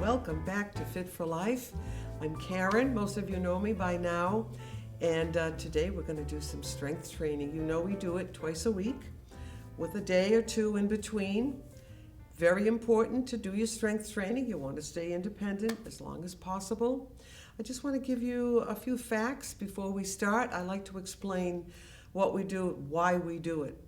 welcome back to Fit for Life. I'm Karen, most of you know me by now, and today we're going to do some strength training. You know we do it twice a week with a day or two in between. Very important to do your strength training. You want to stay independent as long as possible. I just want to give you a few facts before we start. I like to explain what we do, why we do it.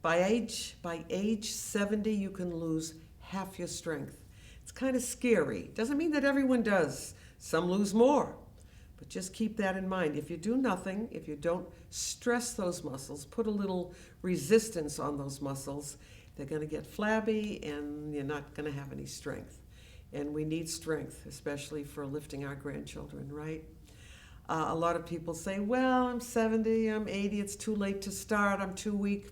By age 70, you can lose half your strength. It's kind of scary. Doesn't mean that everyone does. Some lose more. But just keep that in mind. If you do nothing, if you don't stress those muscles, put a little resistance on those muscles, they're going to get flabby and you're not going to have any strength. And we need strength, especially for lifting our grandchildren, right? A lot of people say, well, I'm 70, I'm 80, it's too late to start, I'm too weak.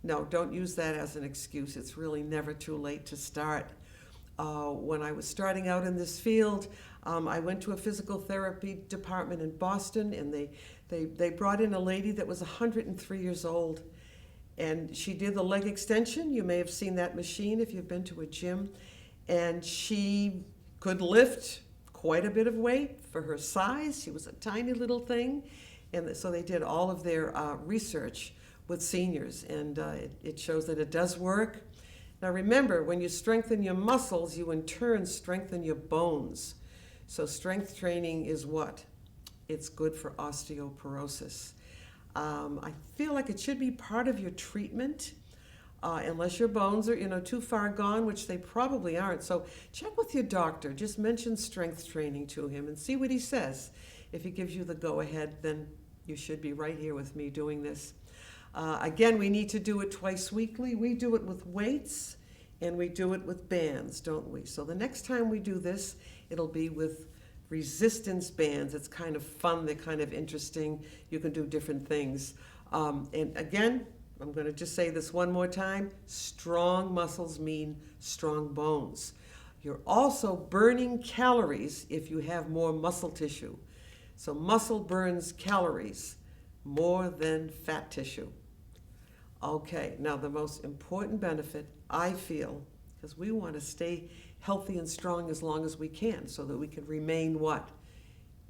No, don't use that as an excuse. It's really never too late to start. When I was starting out in this field, I went to a physical therapy department in Boston, and they brought in a lady that was 103 years old. And she did the leg extension. You may have seen that machine if you've been to a gym. And she could lift quite a bit of weight for her size. She was a tiny little thing. And so they did all of their research with seniors, and it shows that it does work. Now remember, when you strengthen your muscles, you in turn strengthen your bones. So strength training is what? It's good for osteoporosis. I feel like it should be part of your treatment, unless your bones are too far gone, which they probably aren't. So check with your doctor. Just mention strength training to him and see what he says. If he gives you the go-ahead, then you should be right here with me doing this. Again, we need to do it twice weekly. We do it with weights and we do it with bands, don't we? So the next time we do this, it'll be with resistance bands. It's kind of fun. They're kind of interesting. You can do different things. And again, I'm going to just say this one more time. Strong muscles mean strong bones. You're also burning calories if you have more muscle tissue. So muscle burns calories more than fat tissue. Okay, now the most important benefit, I feel, because we want to stay healthy and strong as long as we can so that we can remain what?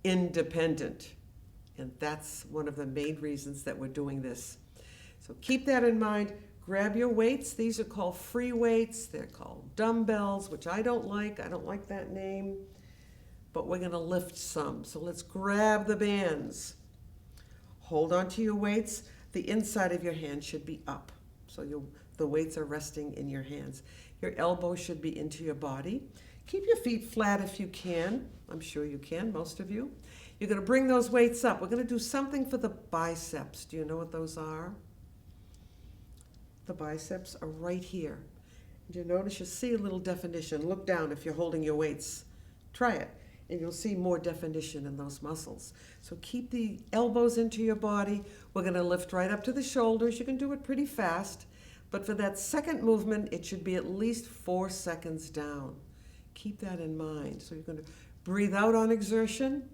Independent. And that's one of the main reasons that we're doing this. So keep that in mind. Grab your weights. These are called free weights. They're called dumbbells, which I don't like. I don't like that name. But we're going to lift some. So let's grab the bands. Hold on to your weights. The inside of your hand should be up. So the weights are resting in your hands. Your elbows should be into your body. Keep your feet flat if you can. I'm sure you can, most of you. You're going to bring those weights up. We're going to do something for the biceps. Do you know what those are? The biceps are right here. And you notice you see a little definition. Look down if you're holding your weights. Try it. And you'll see more definition in those muscles. So keep the elbows into your body. We're going to lift right up to the shoulders. You can do it pretty fast. But for that second movement, it should be at least 4 seconds down. Keep that in mind. So you're going to breathe out on exertion.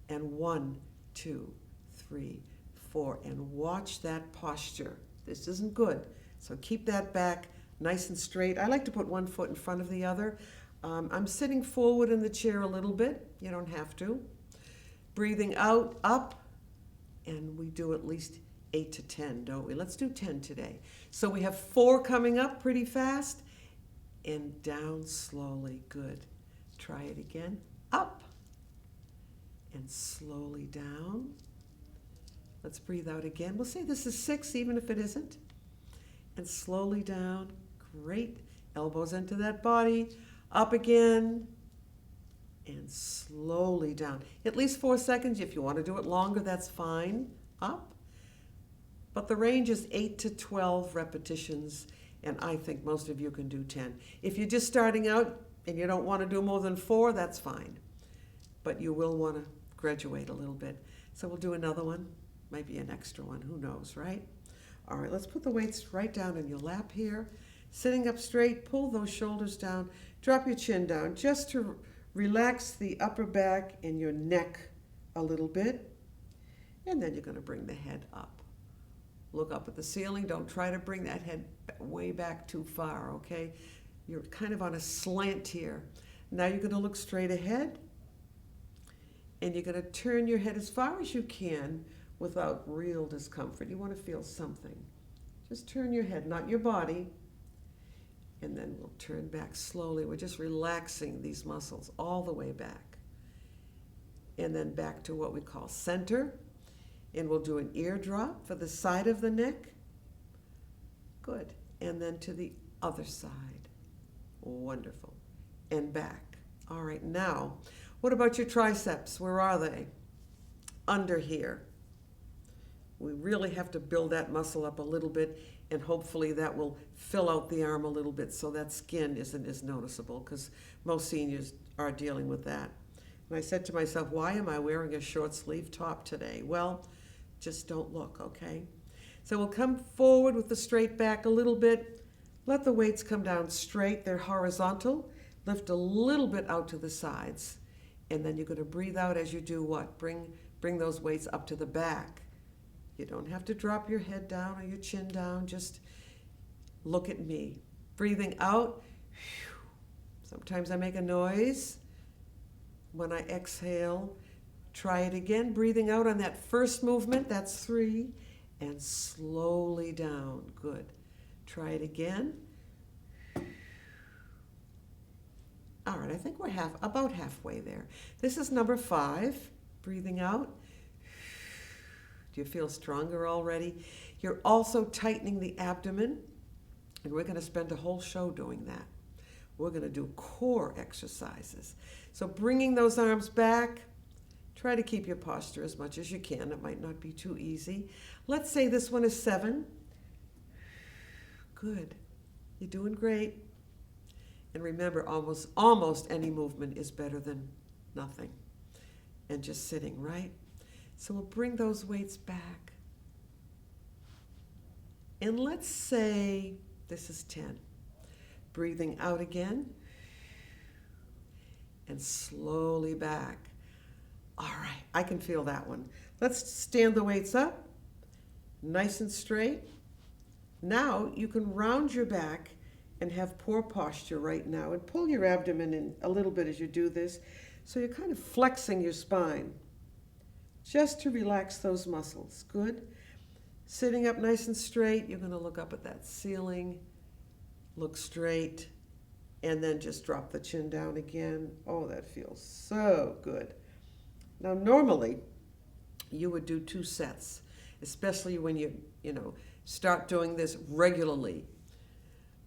And 1, 2, 3, 4. And watch that posture. This isn't good. So keep that back nice and straight. I like to put one foot in front of the other. I'm sitting forward in the chair a little bit. You don't have to. Breathing out, up, and we do at least 8 to 10, don't we? Let's do 10 today. So we have 4 coming up pretty fast, and down slowly. Good. Try it again. Up, and slowly down. Let's breathe out again. We'll say this is 6, even if it isn't. And slowly down. Great. Elbows into that body. Up again, and slowly down. At least 4 seconds. If you want to do it longer, that's fine. Up. But the range is 8 to 12 repetitions, and I think most of you can do 10. If you're just starting out and you don't want to do more than 4, that's fine. But you will want to graduate a little bit. So we'll do another one. Might be an extra one. Who knows, right? All right, let's put the weights right down in your lap here. Sitting up straight, pull those shoulders down. Drop your chin down just to relax the upper back and your neck a little bit. And then you're going to bring the head up. Look up at the ceiling. Don't try to bring that head way back too far, okay? You're kind of on a slant here. Now you're going to look straight ahead, and you're going to turn your head as far as you can without real discomfort. You want to feel something. Just turn your head, not your body, and then we'll turn back slowly. We're just relaxing these muscles all the way back. And then back to what we call center, and we'll do an ear drop for the side of the neck. Good. And then to the other side. Wonderful. And back. All right, now, what about your triceps? Where are they? Under here. We really have to build that muscle up a little bit, and hopefully that will fill out the arm a little bit so that skin isn't as noticeable, because most seniors are dealing with that. And I said to myself, why am I wearing a short sleeve top today? Well, just don't look, okay? So we'll come forward with the straight back a little bit. Let the weights come down straight. They're horizontal. Lift a little bit out to the sides. And then you're going to breathe out as you do what? Bring those weights up to the back. You don't have to drop your head down or your chin down. Just look at me. Breathing out. Sometimes I make a noise when I exhale. Try it again. Breathing out on that first movement. That's 3. And slowly down. Good. Try it again. All right, I think we're about halfway there. This is number 5. Breathing out. Do you feel stronger already? You're also tightening the abdomen, and we're going to spend a whole show doing that. We're going to do core exercises. So bringing those arms back, try to keep your posture as much as you can. It might not be too easy. Let's say this one is 7. Good. You're doing great. And remember, almost any movement is better than nothing. And just sitting, right? So we'll bring those weights back. And let's say this is 10. Breathing out again. And slowly back. All right, I can feel that one. Let's stand the weights up, nice and straight. Now you can round your back and have poor posture right now, and pull your abdomen in a little bit as you do this. So you're kind of flexing your spine just to relax those muscles. Good. Sitting up nice and straight, you're going to look up at that ceiling, look straight, and then just drop the chin down again. Oh, that feels so good. Now, normally, you would do 2 sets, especially when you start doing this regularly.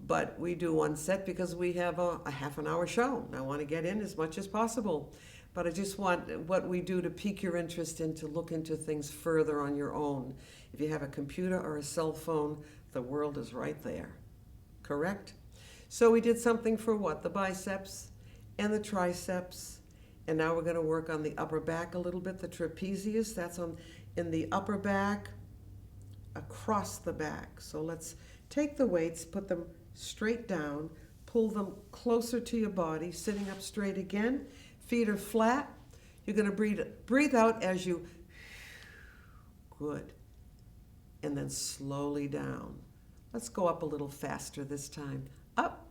But we do 1 set because we have a half an hour show. And I want to get in as much as possible. But I just want what we do to pique your interest and to look into things further on your own. If you have a computer or a cell phone, the world is right there. Correct? So we did something for what? The biceps and the triceps. And now we're going to work on the upper back a little bit. The trapezius, that's in the upper back, across the back. So let's take the weights, put them straight down, pull them closer to your body, sitting up straight again. Feet are flat. You're going to breathe out as you, good. And then slowly down. Let's go up a little faster this time. Up.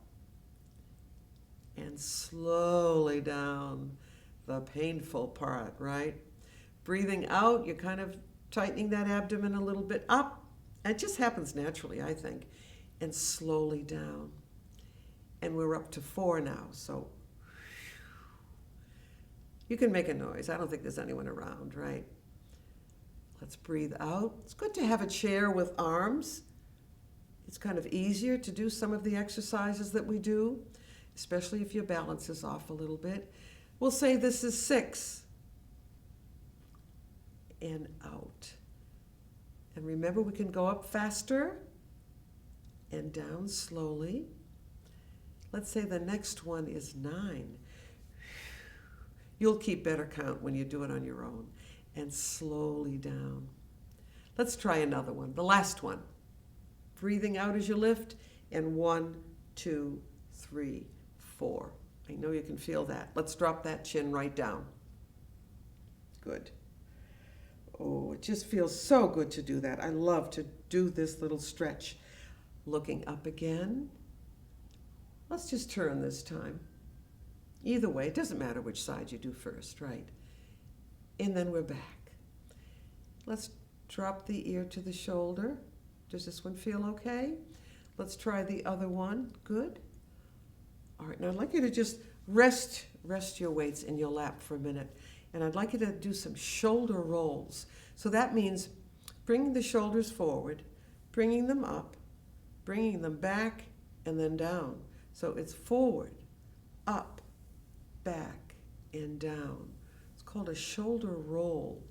And slowly down. The painful part, right? Breathing out, you're kind of tightening that abdomen a little bit. Up. It just happens naturally, I think. And slowly down. And we're up to 4 now, so you can make a noise. I don't think there's anyone around, right? Let's breathe out. It's good to have a chair with arms. It's kind of easier to do some of the exercises that we do, especially if your balance is off a little bit. We'll say this is 6. And out. And remember, we can go up faster and down slowly. Let's say the next one is 9. You'll keep better count when you do it on your own. And slowly down. Let's try another one, the last one. Breathing out as you lift, and 1, 2, 3, 4. I know you can feel that. Let's drop that chin right down. Good. Oh, it just feels so good to do that. I love to do this little stretch. Looking up again. Let's just turn this time. Either way, it doesn't matter which side you do first, right? And then we're back. Let's drop the ear to the shoulder. Does this one feel okay? Let's try the other one. Good. All right, now I'd like you to just rest your weights in your lap for a minute. And I'd like you to do some shoulder rolls. So that means bringing the shoulders forward, bringing them up, bringing them back, and then down. So it's forward, up, back, and down. It's called a shoulder roll.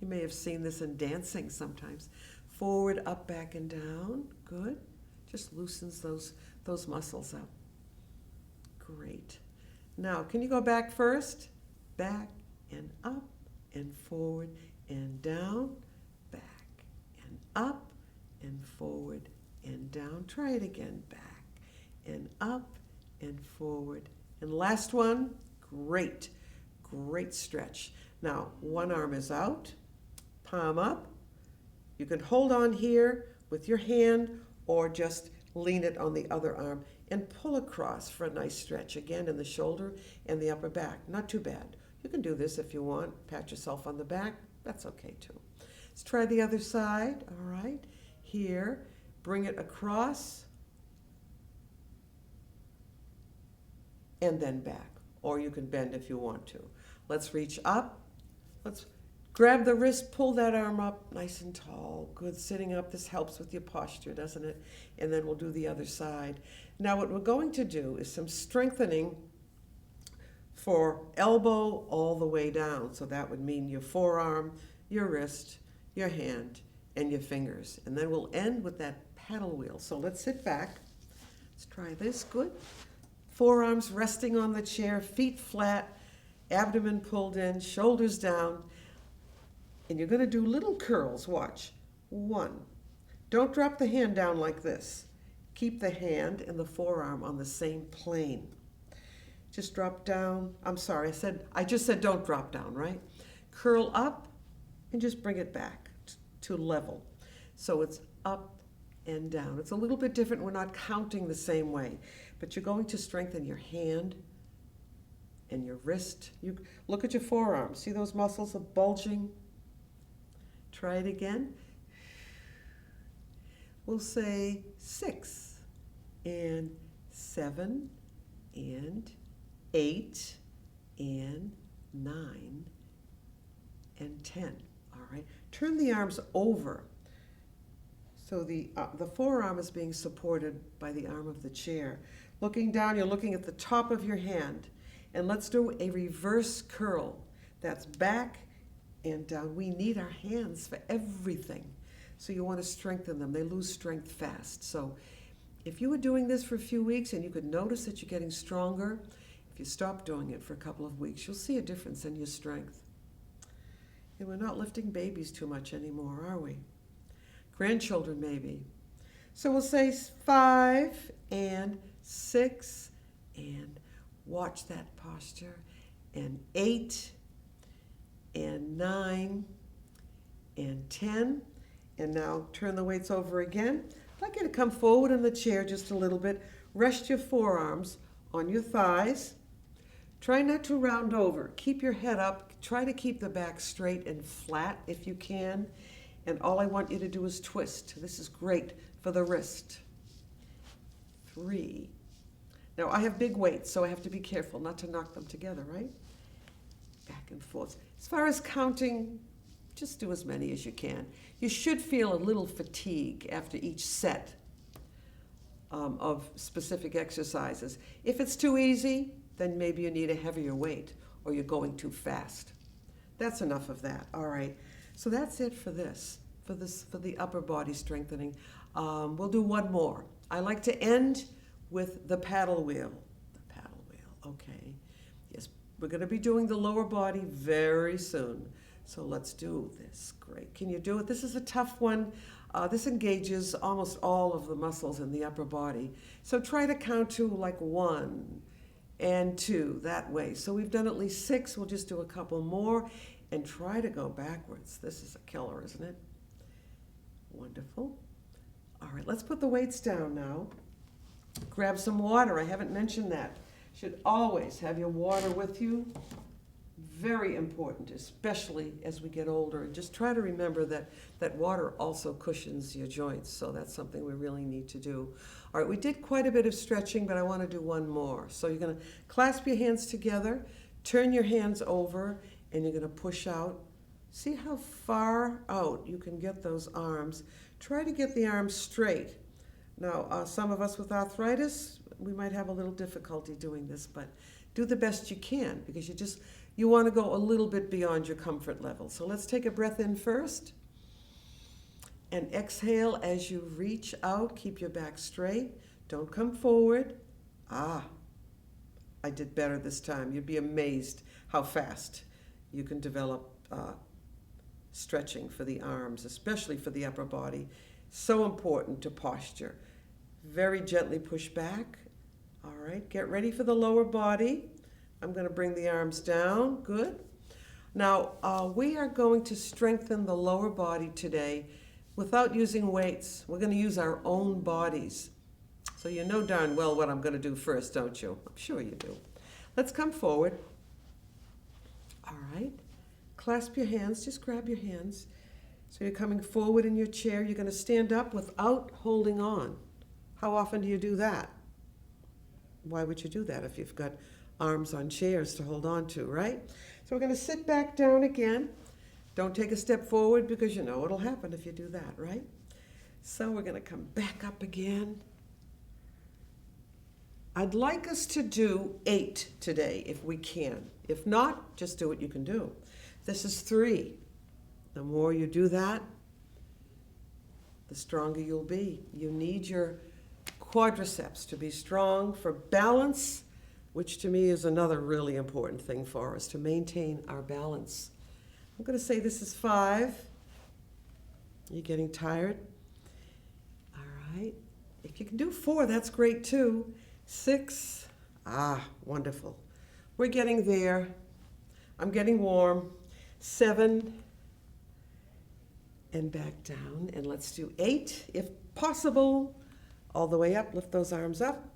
You may have seen this in dancing sometimes. Forward, up, back, and down. Good. Just loosens those muscles up. Great. Now, can you go back first? Back and up and forward and down. Back and up and forward and down. Try it again. Back and up and forward. And last one. Great. Great stretch. Now, one arm is out, palm up. You can hold on here with your hand or just lean it on the other arm and pull across for a nice stretch again in the shoulder and the upper back. Not too bad. You can do this if you want. Pat yourself on the back. That's okay too. Let's try the other side. All right. Here, bring it across and then back. Or you can bend if you want to. Let's reach up. Let's grab the wrist, pull that arm up nice and tall. Good, sitting up. This helps with your posture, doesn't it? And then we'll do the other side. Now what we're going to do is some strengthening for elbow all the way down. So that would mean your forearm, your wrist, your hand, and your fingers. And then we'll end with that paddle wheel. So let's sit back. Let's try this. Good. Forearms resting on the chair, feet flat, abdomen pulled in, shoulders down. And you're going to do little curls. Watch. 1. Don't drop the hand down like this. Keep the hand and the forearm on the same plane. Just drop down. I'm sorry, I just said don't drop down, right? Curl up and just bring it back to level. So it's up and down. It's a little bit different. We're not counting the same way, but you're going to strengthen your hand and your wrist. You look at your forearm. See those muscles are bulging? Try it again. We'll say 6 and 7 and 8 and 9 and 10. All right. Turn the arms over. So the forearm is being supported by the arm of the chair. Looking down, you're looking at the top of your hand. And let's do a reverse curl. That's back and down. We need our hands for everything. So you want to strengthen them. They lose strength fast. So if you were doing this for a few weeks and you could notice that you're getting stronger, if you stop doing it for a couple of weeks, you'll see a difference in your strength. And we're not lifting babies too much anymore, are we? Grandchildren maybe. So we'll say 5 and 6 and watch that posture, and 8 and 9 and 10. And now turn the weights over again. I'd like you to come forward in the chair just a little bit. Rest your forearms on your thighs. Try not to round over. Keep your head up. Try to keep the back straight and flat if you can. And all I want you to do is twist. This is great for the wrist. 3. Now I have big weights, so I have to be careful not to knock them together, right? Back and forth. As far as counting, just do as many as you can. You should feel a little fatigue after each set of specific exercises. If it's too easy, then maybe you need a heavier weight or you're going too fast. That's enough of that. All right. So that's it for for the upper body strengthening. We'll do one more. I like to end with the paddle wheel. The paddle wheel. Okay. Yes, we're going to be doing the lower body very soon. So let's do this. Great. Can you do it? This is a tough one. This engages almost all of the muscles in the upper body. So try to count to like 1 and 2 that way. So we've done at least 6. We'll just do a couple more and try to go backwards. This is a killer, isn't it? Wonderful. All right, let's put the weights down now. Grab some water. I haven't mentioned that. Should always have your water with you. Very important, especially as we get older. And just try to remember that water also cushions your joints, so that's something we really need to do. All right, we did quite a bit of stretching, but I want to do one more. So you're going to clasp your hands together, turn your hands over, and you're going to push out. See how far out you can get those arms. Try to get the arms straight. Now, some of us with arthritis, we might have a little difficulty doing this, but do the best you can, because you want to go a little bit beyond your comfort level. So let's take a breath in first. And exhale as you reach out. Keep your back straight. Don't come forward. I did better this time. You'd be amazed how fast you can develop stretching for the arms, especially for the upper body. So important to posture. Very gently push back. All right, get ready for the lower body. I'm going to bring the arms down. Good. Now, we are going to strengthen the lower body today without using weights. We're going to use our own bodies. So you know darn well what I'm going to do first, don't you? I'm sure you do. Let's come forward. All right. Clasp your hands. Just grab your hands. So you're coming forward in your chair. You're going to stand up without holding on. How often do you do that? Why would you do that if you've got arms on chairs to hold on to, right? So we're going to sit back down again. Don't take a step forward, because you know what'll happen if you do that, right? So we're going to come back up again. I'd like us to do 8 today if we can. If not, just do what you can do. This is 3. The more you do that, the stronger you'll be. You need your quadriceps to be strong for balance, which to me is another really important thing for us, to maintain our balance. I'm going to say this is 5. You're getting tired? All right. If you can do 4, that's great too. 6. Wonderful. We're getting there. I'm getting warm. 7. And back down. And let's do 8, if possible. All the way up. Lift those arms up.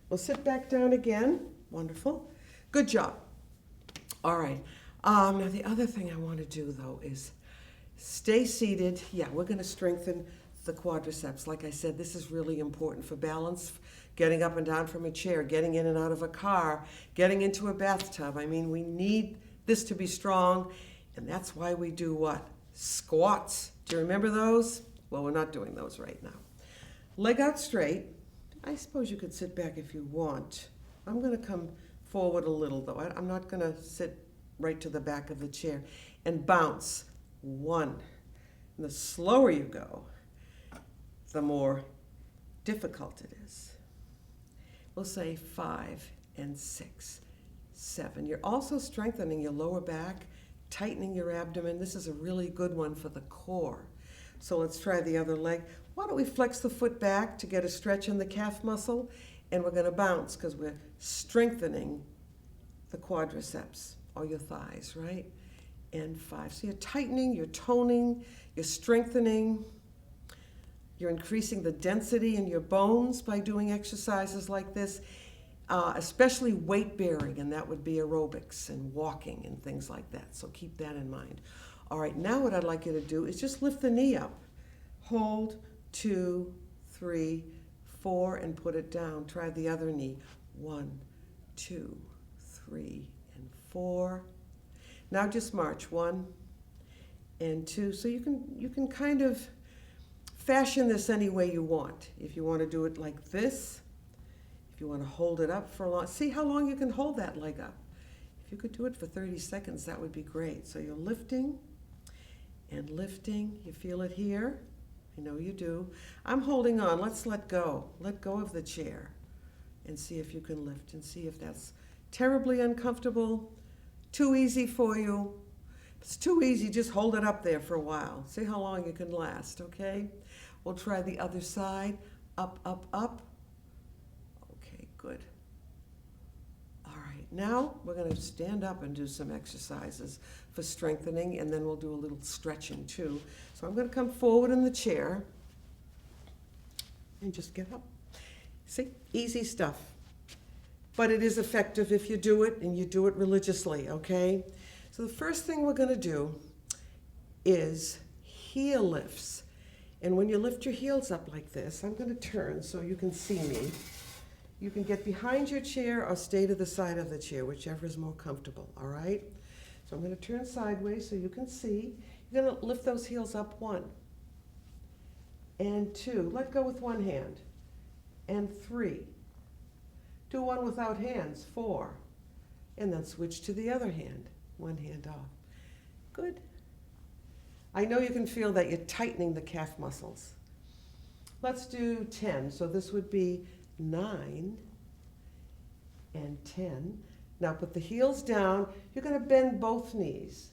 We'll sit back down again. Wonderful. Good job. All right. Now the other thing I want to do, though, is stay seated. Yeah, we're going to strengthen the quadriceps. Like I said, this is really important for balance, getting up and down from a chair, getting in and out of a car, getting into a bathtub. I mean, we need this to be strong, and that's why we do what? Squats. Do you remember those? Well, we're not doing those right now. Leg out straight. I suppose you could sit back if you want. I'm going to come forward a little, though. I'm not going to sit right to the back of the chair, and bounce. 1. And the slower you go, the more difficult it is. We'll say 5 and 6, 7. You're also strengthening your lower back, tightening your abdomen. This is a really good one for the core. So let's try the other leg. Why don't we flex the foot back to get a stretch in the calf muscle, and we're going to bounce because we're strengthening the quadriceps, or your thighs, right? And 5. So you're tightening, you're toning, you're strengthening, you're increasing the density in your bones by doing exercises like this, especially weight bearing, and that would be aerobics and walking and things like that. So keep that in mind. All right, now what I'd like you to do is just lift the knee up. Hold, 2, 3, 4, and put it down. Try the other knee. 1, 2, 3, and 4. Now just march. 1 and 2. So you can kind of fashion this any way you want. If you want to do it like this, if you want to hold it up for a long, see how long you can hold that leg up. If you could do it for 30 seconds, that would be great. So you're lifting and lifting. You feel it here? I know you do. I'm holding on. Let's let go. Let go of the chair and see if you can lift, and see if that's terribly uncomfortable, too easy for you. If it's too easy, just hold it up there for a while. See how long you can last, okay? We'll try the other side. Up, up, up. Okay, good. All right, now we're going to stand up and do some exercises for strengthening, and then we'll do a little stretching too. So I'm going to come forward in the chair and just get up. See, easy stuff. but it is effective if you do it and you do it religiously, okay? So the first thing we're going to do is heel lifts. And when you lift your heels up like this, I'm going to turn so you can see me. You can get behind your chair or stay to the side of the chair, whichever is more comfortable, all right? So I'm going to turn sideways so you can see. You're going to lift those heels up 1 and 2. Let go with one hand. And 3. Do one without hands, 4. And then switch to the other hand, one hand off. Good. I know you can feel that you're tightening the calf muscles. Let's do 10. So this would be 9 and 10. Now put the heels down. You're going to bend both knees.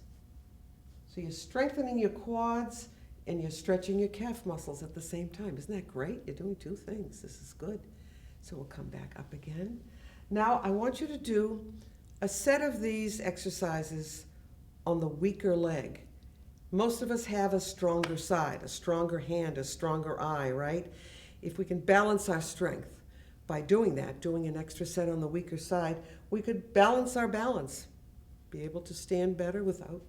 So you're strengthening your quads and you're stretching your calf muscles at the same time. Isn't that great? You're doing 2 things. This is good. So we'll come back up again. Now I want you to do a set of these exercises on the weaker leg. Most of us have a stronger side, a stronger hand, a stronger eye, right? If we can balance our strength by doing that, doing an extra set on the weaker side, we could balance our balance, be able to stand better without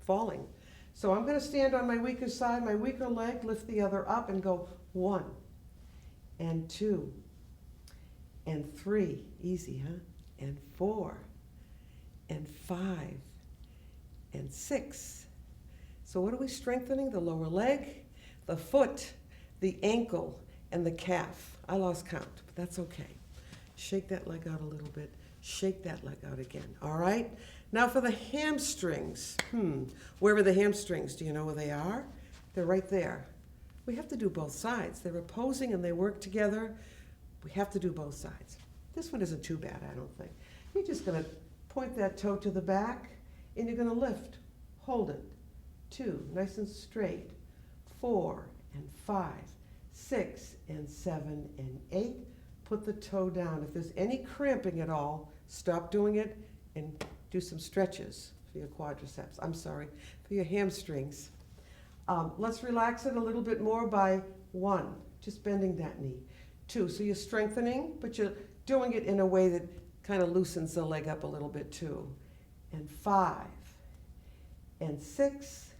falling. So I'm going to stand on my weaker side, my weaker leg, lift the other up and go 1 and 2 and 3, easy, huh? And 4 and 5 and 6. So what are we strengthening? The lower leg, the foot, the ankle, and the calf. I lost count, but that's okay. Shake that leg out a little bit. Shake that leg out again, all right? Now for the hamstrings. Where are the hamstrings? Do you know where they are? They're right there. We have to do both sides. They're opposing and they work together. We have to do both sides. This one isn't too bad, I don't think. You're just going to point that toe to the back and you're going to lift. Hold it. 2, nice and straight. 4 and 5, 6 and 7 and 8. Put the toe down. If there's any cramping at all, stop doing it and do some stretches for your quadriceps. I'm sorry, for your hamstrings. Let's relax it a little bit more by 1, just bending that knee. 2, so you're strengthening, but you're doing it in a way that kind of loosens the leg up a little bit too. And 5 and 6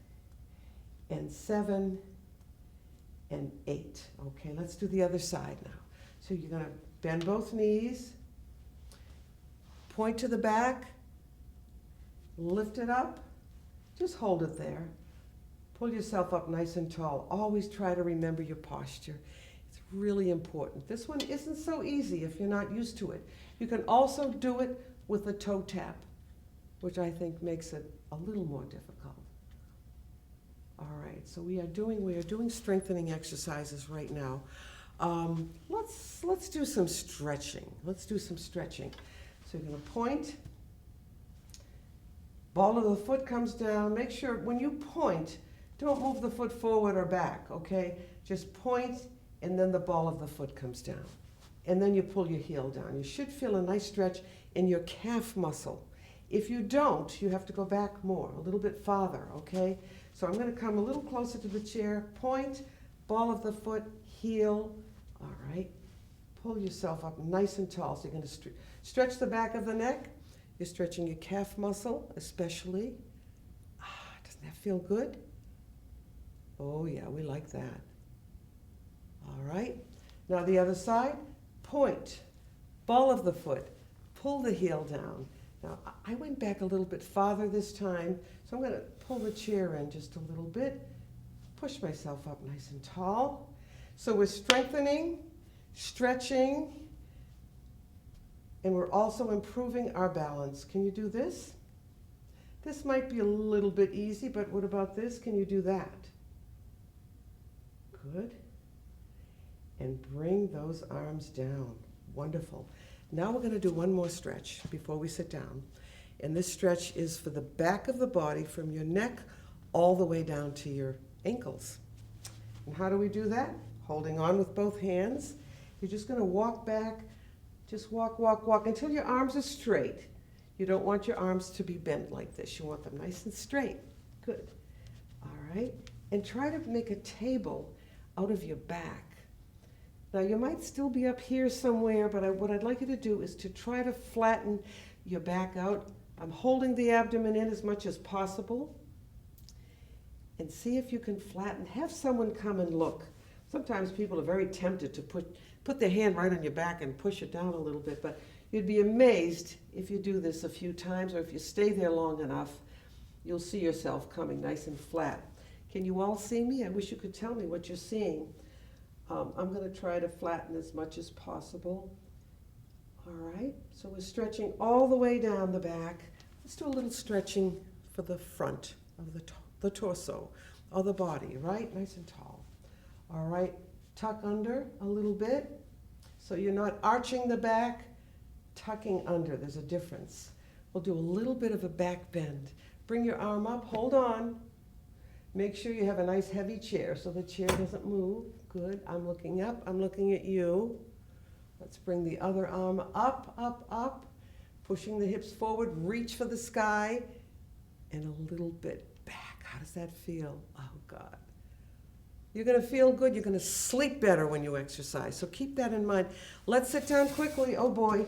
and 7 and 8. Okay, let's do the other side now. So you're going to bend both knees, point to the back, lift it up, just hold it there. Pull yourself up nice and tall. Always try to remember your posture. It's really important. This one isn't so easy if you're not used to it. You can also do it with a toe tap, which I think makes it a little more difficult. All right, so we are doing strengthening exercises right now. Let's do some stretching. Let's do some stretching. So you're going to point. Ball of the foot comes down. Make sure when you point, don't move the foot forward or back, okay? Just point and then the ball of the foot comes down. And then you pull your heel down. You should feel a nice stretch in your calf muscle. If you don't, you have to go back more, a little bit farther, okay? So I'm going to come a little closer to the chair, point, ball of the foot, heel, all right? Pull yourself up nice and tall. So you're going to stretch the back of the neck. You're stretching your calf muscle, especially. Doesn't that feel good? Oh yeah, we like that. All right. Now the other side, point, ball of the foot, pull the heel down. Now I went back a little bit farther this time, so I'm going to pull the chair in just a little bit, push myself up nice and tall. So we're strengthening, stretching, and we're also improving our balance. Can you do this? This might be a little bit easy, but what about this? Can you do that? Good. And bring those arms down. Wonderful. Now we're going to do one more stretch before we sit down. And this stretch is for the back of the body from your neck all the way down to your ankles. And how do we do that? Holding on with both hands. You're just going to walk back. Just walk, walk, walk until your arms are straight. You don't want your arms to be bent like this. You want them nice and straight. Good. All right. And try to make a table out of your back. Now you might still be up here somewhere, but what I'd like you to do is to try to flatten your back out. I'm holding the abdomen in as much as possible. And see if you can flatten. Have someone come and look. Sometimes people are very tempted to put their hand right on your back and push it down a little bit, but you'd be amazed if you do this a few times, or if you stay there long enough, you'll see yourself coming nice and flat. Can you all see me? I wish you could tell me what you're seeing. I'm going to try to flatten as much as possible. All right, so we're stretching all the way down the back. Let's do a little stretching for the front of the torso, or the body, right? Nice and tall. All right, tuck under a little bit. So you're not arching the back, tucking under. There's a difference. We'll do a little bit of a back bend. Bring your arm up, hold on. Make sure you have a nice heavy chair so the chair doesn't move. Good, I'm looking up, I'm looking at you. Let's bring the other arm up, up, up. Pushing the hips forward, reach for the sky, and a little bit back. How does that feel? Oh God. You're gonna feel good, you're gonna sleep better when you exercise, so keep that in mind. Let's sit down quickly, oh boy.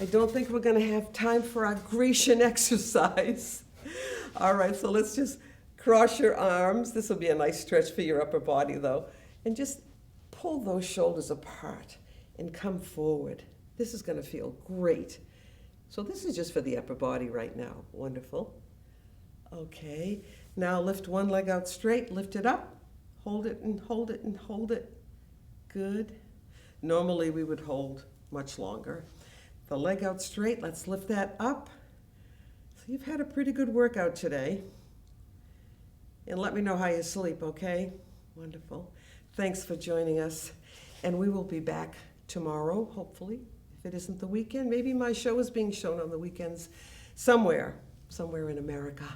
I don't think we're gonna have time for our Grecian exercise. All right, so let's just cross your arms. This will be a nice stretch for your upper body though. And just pull those shoulders apart and come forward. This is gonna feel great. So this is just for the upper body right now. Wonderful. Okay, now lift one leg out straight, lift it up. Hold it and hold it and hold it. Good. Normally we would hold much longer. The leg out straight, let's lift that up. So you've had a pretty good workout today. And let me know how you sleep, okay? Wonderful. Thanks for joining us. And we will be back tomorrow, hopefully. If it isn't the weekend, maybe my show is being shown on the weekends somewhere in America.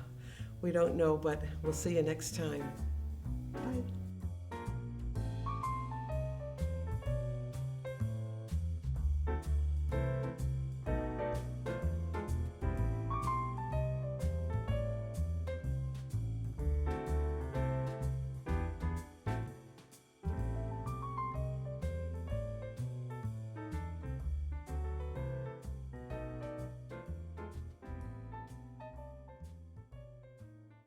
We don't know, but we'll see you next time.